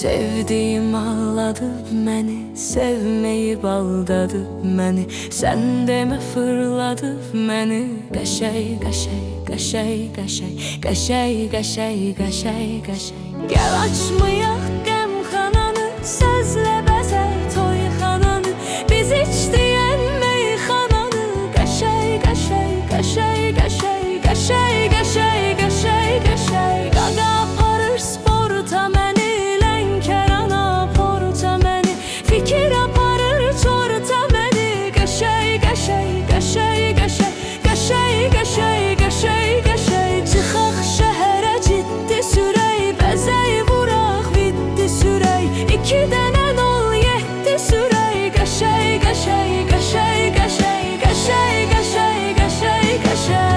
Sevdiğim ağladı məni, sevmeyip aldadı məni. Sən demə fırladı məni. Qəşəy, qəşəy, qəşəy, qəşəy, qəşəy, qəşəy, qəşəy, qəşəy. Gəl açmayaq qəmxananı, sözlə bəzək toyxananı. Biz içdiyən meyxananı. Qəşəy, qəşəy, qəşəy, qəşəy, qəşəy, qəşəy, qəşəy, qəşəy. Qaqa aparır sporta məni, Lənkərana porta məni. Fikir aparır çorta məni. Qəşəy, qəşəy, qəşəy, qəşəy, qəşəy, qəşəy, qəşəy, qəşəy. Çıxaq şəhərə ciddi sürək, bəzək vuraq viddi sürək. İki dənə nol yeddi sürək. Qəşəy, qəşəy, qəşəy, qəşəy, qəşəy, qəşəy, qəşəy, qəşəy.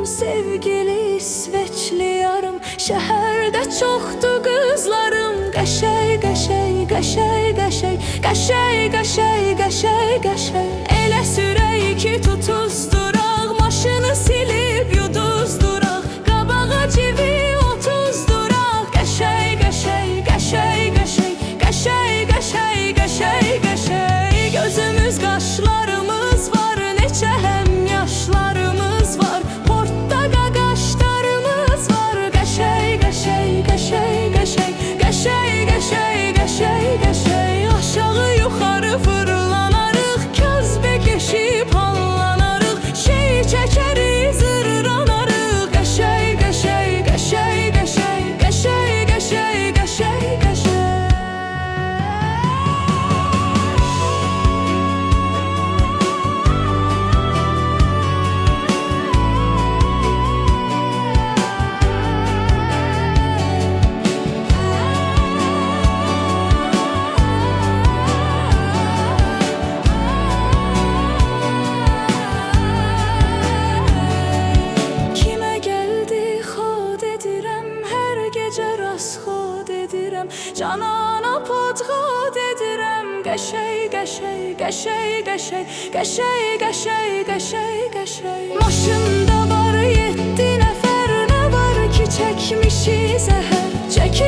Sevgili İsveçli yarım, şəhərdə çoxdur qızlarım. Qəşəy, qəşəy, qəşəy, qəşəy, qəşəy, qəşəy, qəşəy, qəşəy. Elə sürək ki tutuzduraq, maşını silib yuduzduraq. Qabağa civi 30 duraq. Qəşəy, qəşəy, qəşəy, qəşəy, qəşəy, qəşəy, qəşəy, qəşəy. Gözümüz qaşlarımız var, neçə həm yaşlarımız var. Aşağı yuxarı fırlanarıq, kəzbə keçib hallanarıq. Şey çəkəriz, ırranarıq. Qəşəy, qəşəy, qəşəy, qəşəy, qəşəy, qəşəy, qəşəy, qəşəy. Canana podğad edirəm. Qəşəy, qəşəy, qəşəy, qəşəy, qəşəy, qəşəy, qəşəy, qəşəy. Maşında var 7 nəfər, nə var ki çəkmişik zəhər. Çəkir